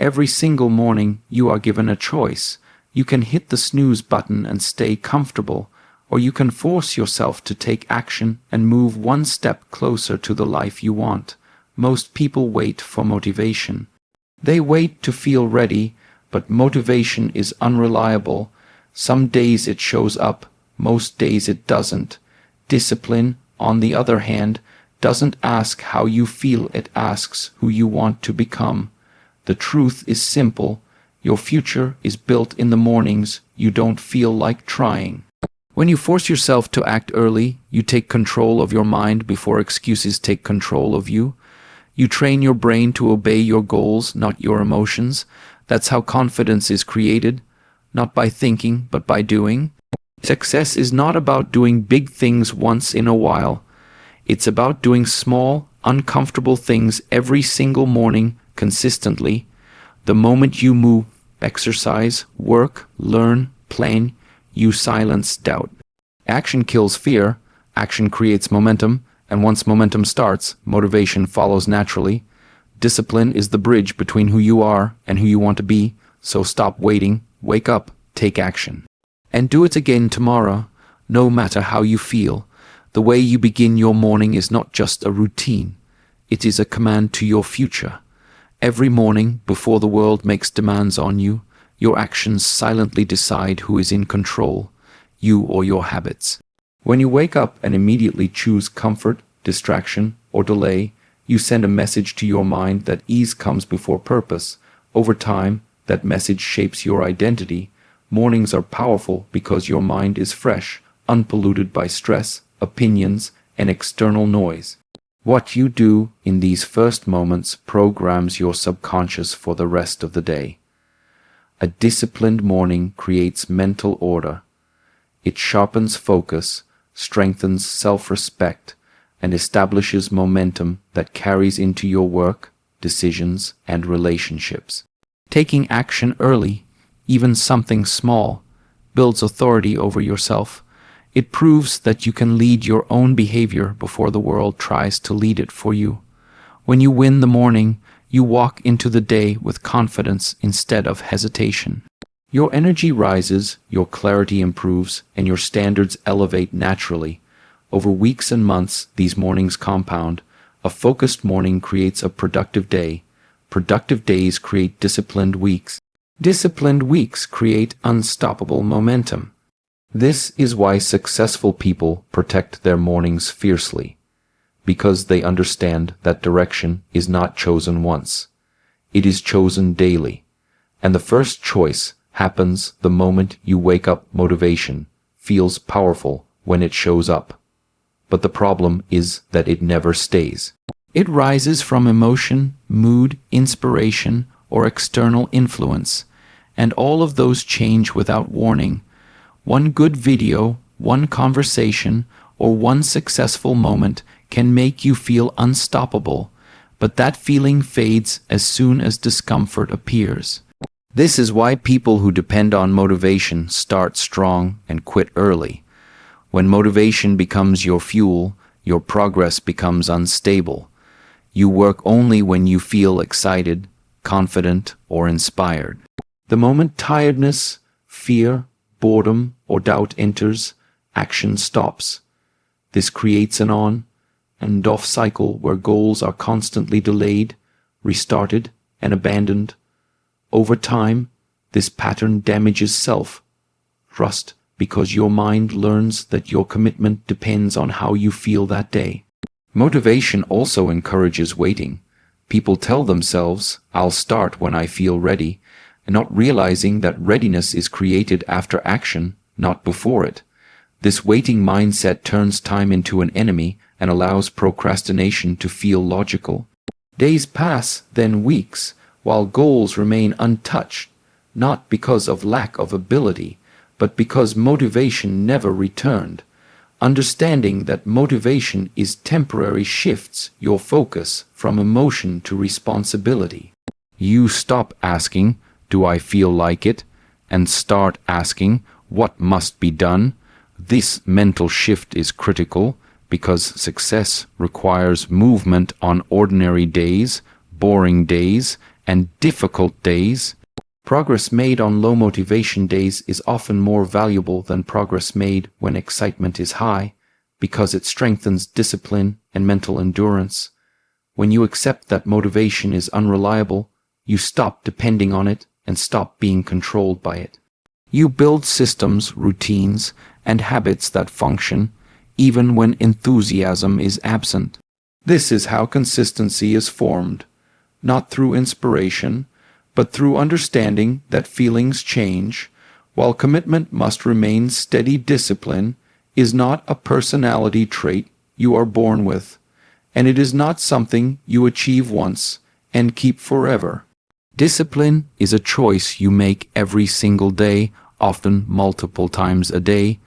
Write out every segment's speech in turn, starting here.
Every single morning, you are given a choice. You can hit the snooze button and stay comfortable, or you can force yourself to take action and move one step closer to the life you want. Most people wait for motivation. They wait to feel ready, but motivation is unreliable. Some days it shows up, most days it doesn't. Discipline, on the other hand, doesn't ask how you feel, it asks who you want to become. The truth is simple. Your future is built in the mornings you don't feel like trying. When you force yourself to act early, you take control of your mind before excuses take control of you. You train your brain to obey your goals, not your emotions. That's how confidence is created, not by thinking, but by doing. Success is not about doing big things once in a while. It's about doing small, uncomfortable things every single morning, consistently. The moment you move, exercise, work, learn, plan, you silence doubt. Action kills fear, action creates momentum, and once momentum starts, motivation follows naturally. Discipline is the bridge between who you are and who you want to be, so stop waiting, wake up, take action. And do it again tomorrow, no matter how you feel. The way you begin your morning is not just a routine, it is a command to your future. Every morning, before the world makes demands on you, your actions silently decide who is in control, you or your habits. When you wake up and immediately choose comfort, distraction, or delay, you send a message to your mind that ease comes before purpose. Over time, that message shapes your identity. Mornings are powerful because your mind is fresh, unpolluted by stress, opinions, and external noise. What you do in these first moments programs your subconscious for the rest of the day. A disciplined morning creates mental order. It sharpens focus, strengthens self-respect, and establishes momentum that carries into your work, decisions, and relationships. Taking action early, even something small, builds authority over yourself. It proves that you can lead your own behavior before the world tries to lead it for you. When you win the morning, you walk into the day with confidence instead of hesitation. Your energy rises, your clarity improves, and your standards elevate naturally. Over weeks and months, these mornings compound. A focused morning creates a productive day. Productive days create disciplined weeks. Disciplined weeks create unstoppable momentum. This is why successful people protect their mornings fiercely, because they understand that direction is not chosen once. It is chosen daily, and the first choice happens the moment you wake up. Motivation feels powerful when it shows up, but the problem is that it never stays. It rises from emotion, mood, inspiration, or external influence, and all of those change without warning. One good video, one conversation, or one successful moment can make you feel unstoppable, but that feeling fades as soon as discomfort appears. This is why people who depend on motivation start strong and quit early. When motivation becomes your fuel, your progress becomes unstable. You work only when you feel excited, confident, or inspired. The moment tiredness, fear, boredom, or doubt enters, action stops. This creates an on and off cycle where goals are constantly delayed, restarted, and abandoned. Over time, this pattern damages self-trust because your mind learns that your commitment depends on how you feel that day. Motivation also encourages waiting. People tell themselves, "I'll start when I feel ready," and not realizing that readiness is created after action, not before it. This waiting mindset turns time into an enemy and allows procrastination to feel logical. Days pass, then weeks, while goals remain untouched, not because of lack of ability, but because motivation never returned. Understanding that motivation is temporary shifts your focus from emotion to responsibility. You stop asking, "Do I feel like it?" and start asking, "What must be done?" This mental shift is critical because success requires movement on ordinary days, boring days, and difficult days. Progress made on low motivation days is often more valuable than progress made when excitement is high, because it strengthens discipline and mental endurance. When you accept that motivation is unreliable, you stop depending on it and stop being controlled by it. You build systems, routines, and habits that function, even when enthusiasm is absent. This is how consistency is formed, not through inspiration, but through understanding that feelings change, while commitment must remain. Steady discipline is not a personality trait you are born with, and it is not something you achieve once and keep forever. Discipline is a choice you make every single day, often multiple times a day.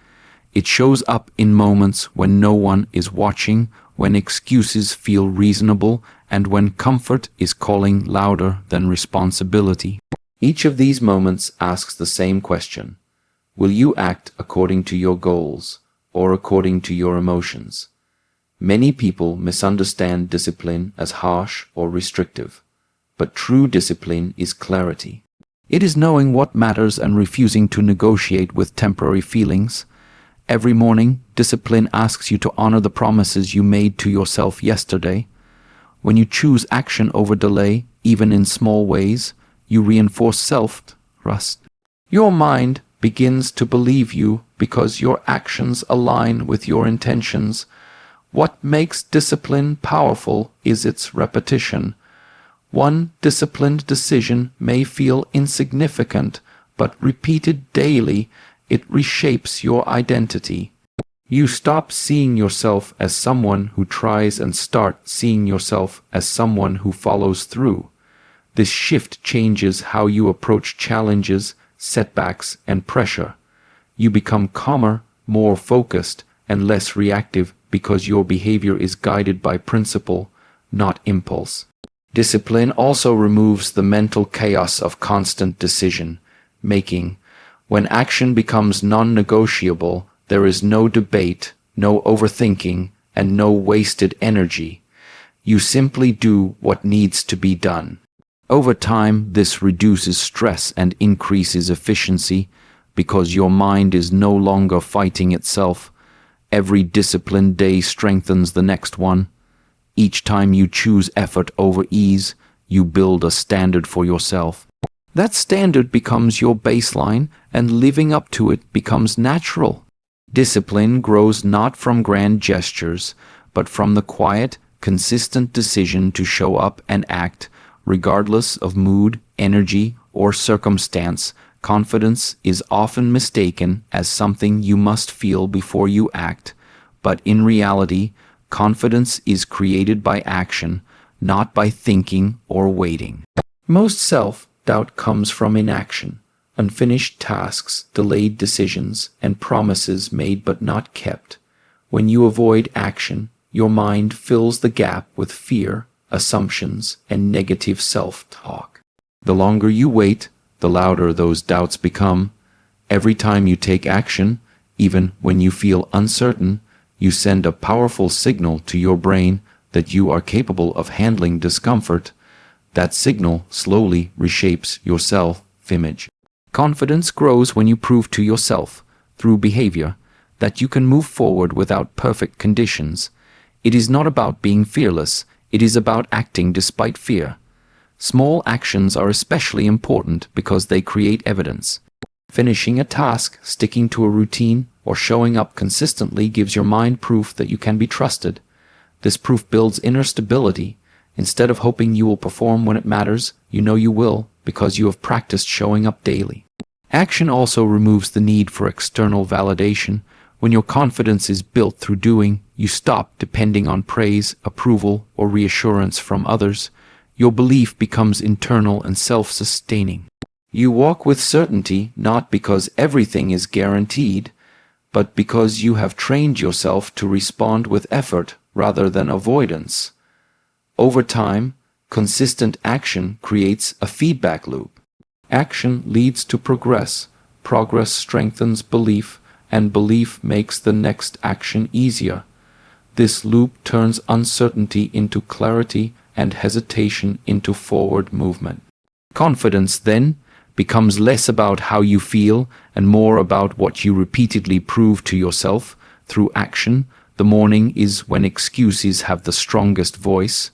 It shows up in moments when no one is watching, when excuses feel reasonable, and when comfort is calling louder than responsibility. Each of these moments asks the same question: will you act according to your goals or according to your emotions? Many people misunderstand discipline as harsh or restrictive, but true discipline is clarity. It is knowing what matters and refusing to negotiate with temporary feelings. Every morning, discipline asks you to honor the promises you made to yourself yesterday. When you choose action over delay, even in small ways, you reinforce self-trust. Your mind begins to believe you because your actions align with your intentions. What makes discipline powerful is its repetition. One disciplined decision may feel insignificant, but repeated daily, it reshapes your identity. You stop seeing yourself as someone who tries and start seeing yourself as someone who follows through. This shift changes how you approach challenges, setbacks, and pressure. You become calmer, more focused, and less reactive because your behavior is guided by principle, not impulse. Discipline also removes the mental chaos of constant decision-making. When action becomes non-negotiable, there is no debate, no overthinking, and no wasted energy. You simply do what needs to be done. Over time, this reduces stress and increases efficiency because your mind is no longer fighting itself. Every disciplined day strengthens the next one. Each time you choose effort over ease, you build a standard for yourself. That standard becomes your baseline, and living up to it becomes natural. Discipline grows not from grand gestures, but from the quiet, consistent decision to show up and act, regardless of mood, energy, or circumstance. Confidence is often mistaken as something you must feel before you act, but in reality, confidence is created by action, not by thinking or waiting. Most self-doubt comes from inaction, unfinished tasks, delayed decisions, and promises made but not kept. When you avoid action, your mind fills the gap with fear, assumptions, and negative self-talk. The longer you wait, the louder those doubts become. Every time you take action, even when you feel uncertain, you send a powerful signal to your brain that you are capable of handling discomfort. That signal slowly reshapes your self-image. Confidence grows when you prove to yourself, through behavior, that you can move forward without perfect conditions. It is not about being fearless, it is about acting despite fear. Small actions are especially important because they create evidence. Finishing a task, sticking to a routine, or showing up consistently gives your mind proof that you can be trusted. This proof builds inner stability. Instead of hoping you will perform when it matters, you know you will because you have practiced showing up daily. Action also removes the need for external validation. When your confidence is built through doing, you stop depending on praise, approval, or reassurance from others. Your belief becomes internal and self-sustaining. You walk with certainty not because everything is guaranteed, but because you have trained yourself to respond with effort rather than avoidance. Over time, consistent action creates a feedback loop. Action leads to progress strengthens belief, and belief makes the next action easier. This loop turns uncertainty into clarity and hesitation into forward movement. Confidence, then, becomes less about how you feel and more about what you repeatedly prove to yourself through action. The morning is when excuses have the strongest voice.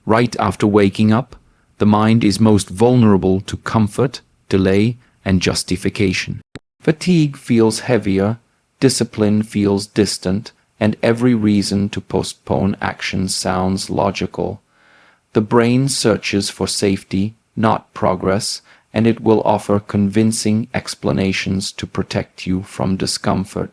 Right after waking up, the mind is most vulnerable to comfort, delay, and justification. Fatigue feels heavier, discipline feels distant, and every reason to postpone action sounds logical. The brain searches for safety, not progress, and it will offer convincing explanations to protect you from discomfort.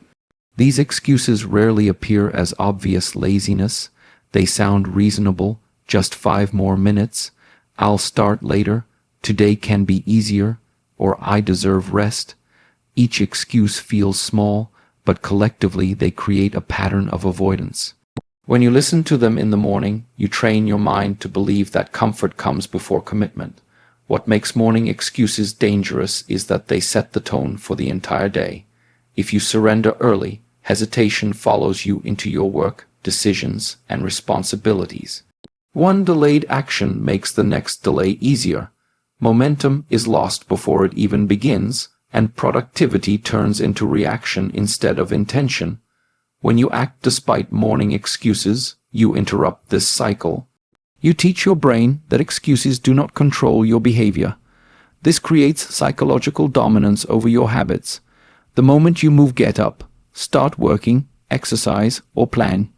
These excuses rarely appear as obvious laziness. They sound reasonable. Just 5 more minutes. I'll start later. Today can be easier. Or I deserve rest. Each excuse feels small, but collectively they create a pattern of avoidance. When you listen to them in the morning, you train your mind to believe that comfort comes before commitment. What makes morning excuses dangerous is that they set the tone for the entire day. If you surrender early, hesitation follows you into your work, decisions, and responsibilities. One delayed action makes the next delay easier. Momentum is lost before it even begins, and productivity turns into reaction instead of intention. When you act despite morning excuses, you interrupt this cycle. You teach your brain that excuses do not control your behavior. This creates psychological dominance over your habits. The moment you get up, start working, exercise, or plan,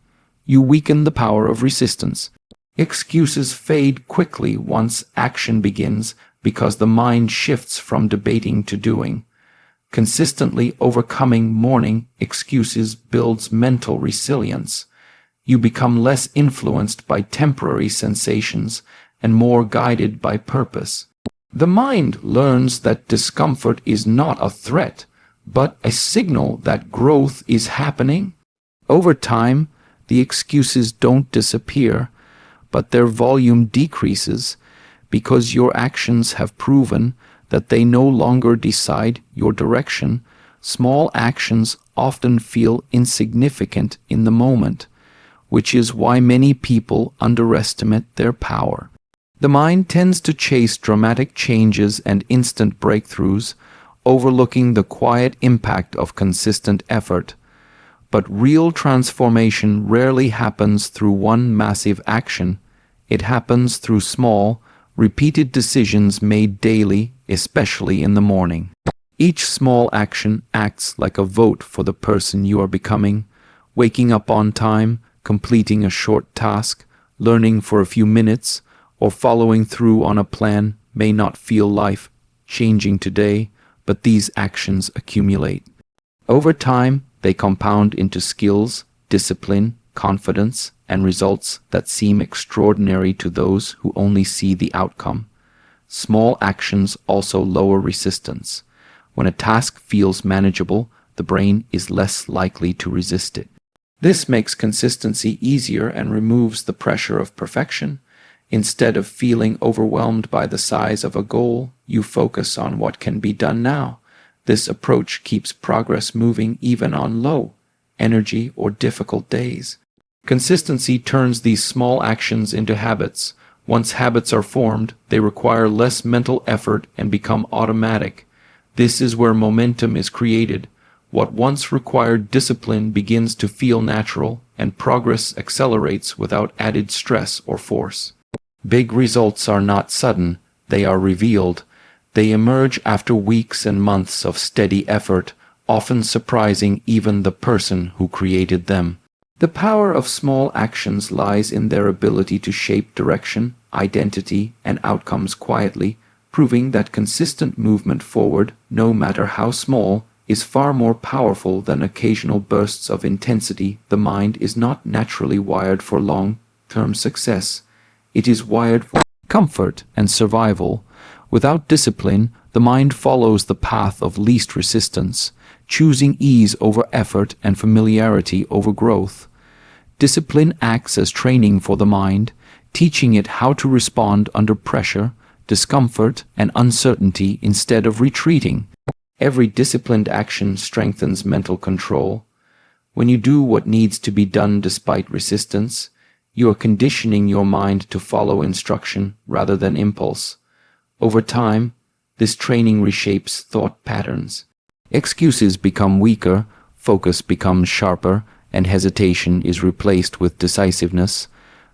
you weaken the power of resistance. Excuses fade quickly once action begins because the mind shifts from debating to doing. Consistently overcoming morning excuses builds mental resilience. You become less influenced by temporary sensations and more guided by purpose. The mind learns that discomfort is not a threat, but a signal that growth is happening. Over time, the excuses don't disappear, but their volume decreases because your actions have proven that they no longer decide your direction. Small actions often feel insignificant in the moment, which is why many people underestimate their power. The mind tends to chase dramatic changes and instant breakthroughs, overlooking the quiet impact of consistent effort. But real transformation rarely happens through one massive action. It happens through small, repeated decisions made daily, especially in the morning. Each small action acts like a vote for the person you are becoming. Waking up on time, completing a short task, learning for a few minutes, or following through on a plan may not feel life-changing today, but these actions accumulate. Over time, they compound into skills, discipline, confidence, and results that seem extraordinary to those who only see the outcome. Small actions also lower resistance. When a task feels manageable, the brain is less likely to resist it. This makes consistency easier and removes the pressure of perfection. Instead of feeling overwhelmed by the size of a goal, you focus on what can be done now. This approach keeps progress moving even on low energy or difficult days. Consistency turns these small actions into habits. Once habits are formed, they require less mental effort and become automatic. This is where momentum is created. What once required discipline begins to feel natural, and progress accelerates without added stress or force. Big results are not sudden, they are revealed. They emerge after weeks and months of steady effort, often surprising even the person who created them. The power of small actions lies in their ability to shape direction, identity, and outcomes quietly, proving that consistent movement forward, no matter how small, is far more powerful than occasional bursts of intensity. The mind is not naturally wired for long-term success. It is wired for comfort and survival. Without discipline, the mind follows the path of least resistance, choosing ease over effort and familiarity over growth. Discipline acts as training for the mind, teaching it how to respond under pressure, discomfort, and uncertainty instead of retreating. Every disciplined action strengthens mental control. When you do what needs to be done despite resistance, you are conditioning your mind to follow instruction rather than impulse. Over time, this training reshapes thought patterns. Excuses become weaker, focus becomes sharper, and hesitation is replaced with decisiveness.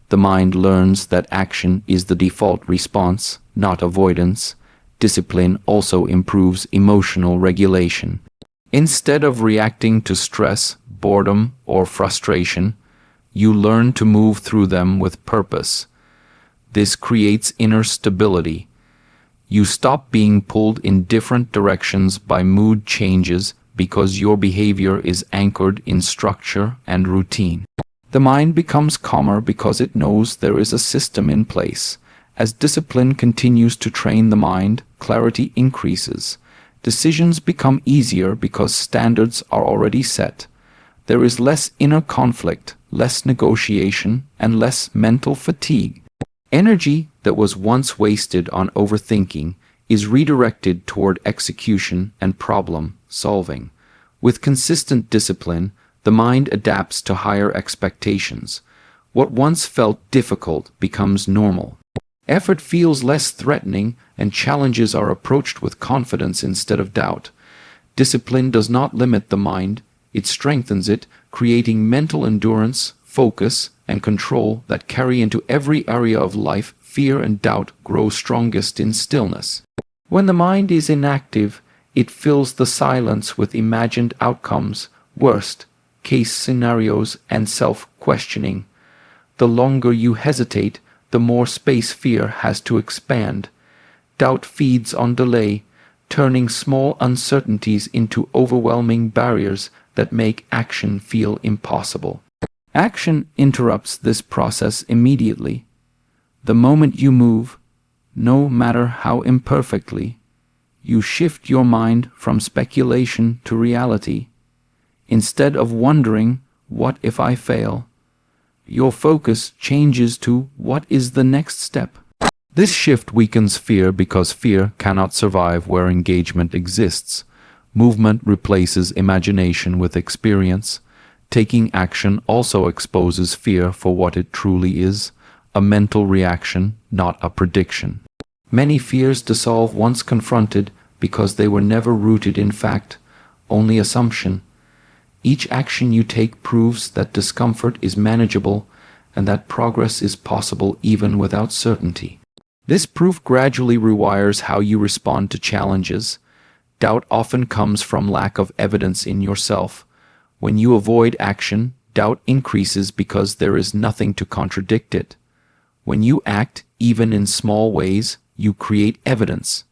The mind learns that action is the default response, not avoidance. Discipline also improves emotional regulation. Instead of reacting to stress, boredom, or frustration, you learn to move through them with purpose. This creates inner stability. You stop being pulled in different directions by mood changes because your behavior is anchored in structure and routine. The mind becomes calmer because it knows there is a system in place. As discipline continues to train the mind, clarity increases. Decisions become easier because standards are already set. There is less inner conflict, less negotiation, and less mental fatigue. Energy that was once wasted on overthinking is redirected toward execution and problem solving. With consistent discipline, the mind adapts to higher expectations. What once felt difficult becomes normal. Effort feels less threatening, and challenges are approached with confidence instead of doubt. Discipline does not limit the mind, it strengthens it, creating mental endurance, focus, and control that carry into every area of life. Fear and doubt grow strongest in stillness. When the mind is inactive, it fills the silence with imagined outcomes, worst-case scenarios, and self-questioning. The longer you hesitate, the more space fear has to expand. Doubt feeds on delay, turning small uncertainties into overwhelming barriers that make action feel impossible. Action interrupts this process immediately. The moment you move, no matter how imperfectly, you shift your mind from speculation to reality. Instead of wondering, "What if I fail?" your focus changes to "What is the next step?" This shift weakens fear because fear cannot survive where engagement exists. Movement replaces imagination with experience. Taking action also exposes fear for what it truly is, a mental reaction, not a prediction. Many fears dissolve once confronted because they were never rooted in fact, only assumption. Each action you take proves that discomfort is manageable and that progress is possible even without certainty. This proof gradually rewires how you respond to challenges. Doubt often comes from lack of evidence in yourself. When you avoid action, doubt increases because there is nothing to contradict it. When you act, even in small ways, you create evidence.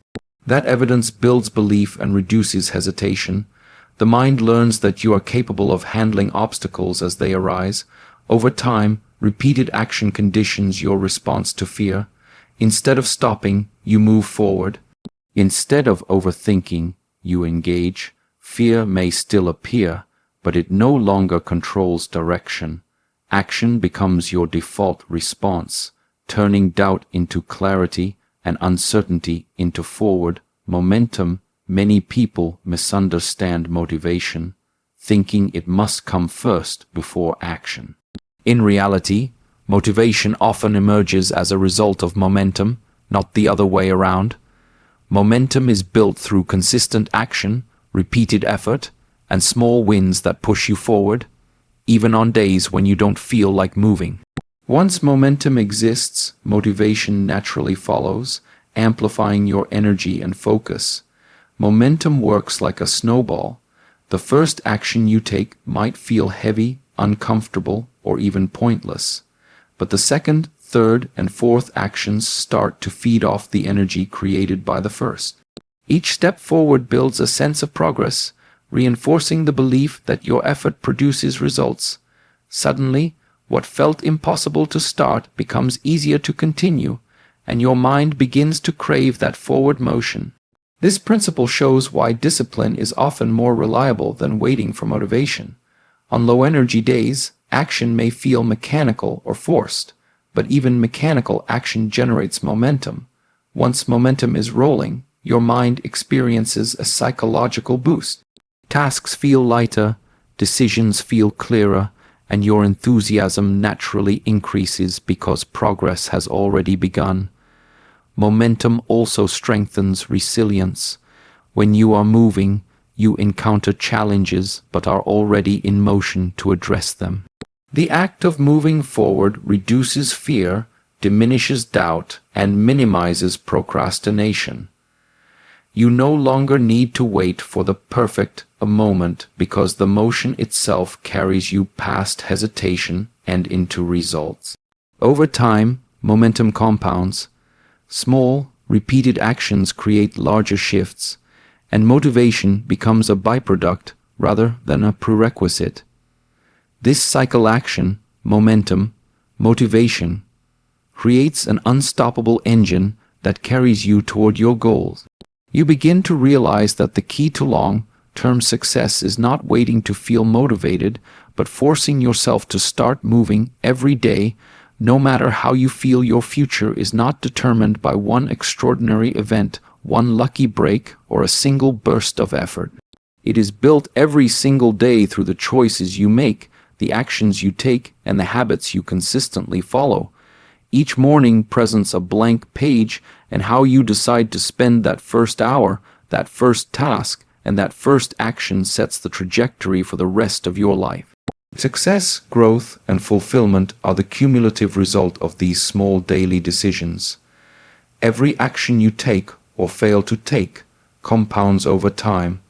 That evidence builds belief and reduces hesitation. The mind learns that you are capable of handling obstacles as they arise. Over time, repeated action conditions your response to fear. Instead of stopping, you move forward. Instead of overthinking, you engage. Fear may still appear, but it no longer controls direction. Action becomes your default response, turning doubt into clarity and uncertainty into forward momentum. Many people misunderstand motivation, thinking it must come first before action. In reality, motivation often emerges as a result of momentum, not the other way around. Momentum is built through consistent action, repeated effort, and small wins that push you forward, even on days when you don't feel like moving. Once momentum exists, motivation naturally follows, amplifying your energy and focus. Momentum works like a snowball. The first action you take might feel heavy, uncomfortable, or even pointless. But the second, third, and fourth actions start to feed off the energy created by the first. Each step forward builds a sense of progress, reinforcing the belief that your effort produces results. Suddenly, what felt impossible to start becomes easier to continue, and your mind begins to crave that forward motion. This principle shows why discipline is often more reliable than waiting for motivation. On low-energy days, action may feel mechanical or forced, but even mechanical action generates momentum. Once momentum is rolling, your mind experiences a psychological boost. Tasks feel lighter, decisions feel clearer, and your enthusiasm naturally increases because progress has already begun. Momentum also strengthens resilience. When you are moving, you encounter challenges but are already in motion to address them. The act of moving forward reduces fear, diminishes doubt, and minimizes procrastination. You no longer need to wait for the perfect moment because the motion itself carries you past hesitation and into results. Over time, momentum compounds. Small, repeated actions create larger shifts, and motivation becomes a byproduct rather than a prerequisite. This cycle action, momentum, motivation, creates an unstoppable engine that carries you toward your goals. You begin to realize that the key to long-term success is not waiting to feel motivated, but forcing yourself to start moving every day. No matter how you feel, your future is not determined by one extraordinary event, one lucky break, or a single burst of effort. It is built every single day through the choices you make, the actions you take, and the habits you consistently follow. Each morning presents a blank page, and how you decide to spend that first hour, that first task, and that first action sets the trajectory for the rest of your life. Success, growth, and fulfillment are the cumulative result of these small daily decisions. Every action you take or fail to take compounds over time.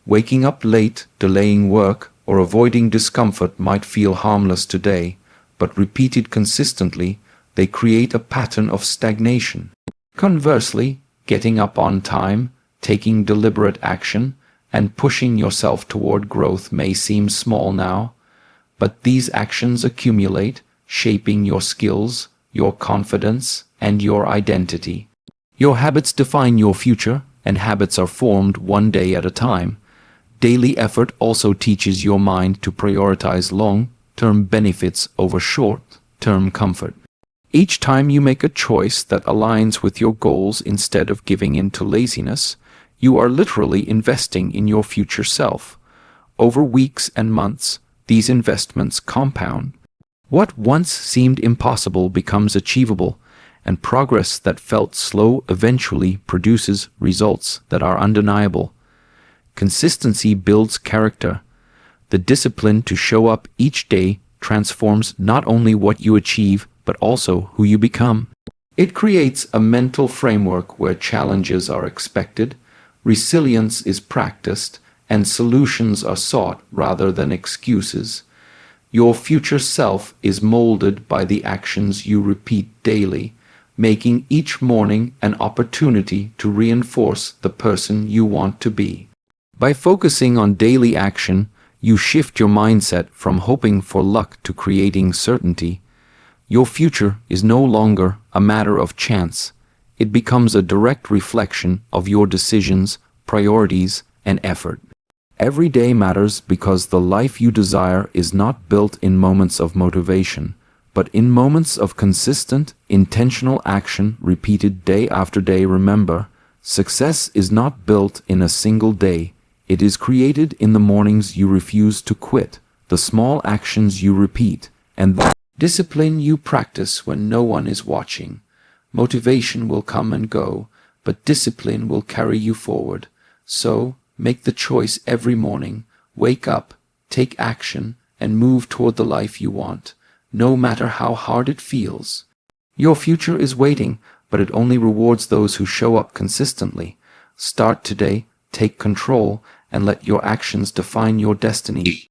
Waking up late, delaying work, or avoiding discomfort might feel harmless today, but repeated consistently, they create a pattern of stagnation. Conversely, getting up on time, taking deliberate action, and pushing yourself toward growth may seem small now, but these actions accumulate, shaping your skills, your confidence, and your identity. Your habits define your future, and habits are formed one day at a time. Daily effort also teaches your mind to prioritize long-term benefits over short-term comfort. Each time you make a choice that aligns with your goals instead of giving in to laziness, you are literally investing in your future self. Over weeks and months, these investments compound. What once seemed impossible becomes achievable, and progress that felt slow eventually produces results that are undeniable. Consistency builds character. The discipline to show up each day transforms not only what you achieve, but also who you become. It creates a mental framework where challenges are expected, resilience is practiced, and solutions are sought rather than excuses. Your future self is molded by the actions you repeat daily, making each morning an opportunity to reinforce the person you want to be. By focusing on daily action, you shift your mindset from hoping for luck to creating certainty. Your future is no longer a matter of chance. It becomes a direct reflection of your decisions, priorities, and effort. Every day matters because the life you desire is not built in moments of motivation, but in moments of consistent, intentional action repeated day after day. Remember, success is not built in a single day. It is created in the mornings you refuse to quit, the small actions you repeat, and the discipline you practice when no one is watching. Motivation will come and go, but discipline will carry you forward. So, make the choice every morning. Wake up, take action, and move toward the life you want, no matter how hard it feels. Your future is waiting, but it only rewards those who show up consistently. Start today, take control, and let your actions define your destiny.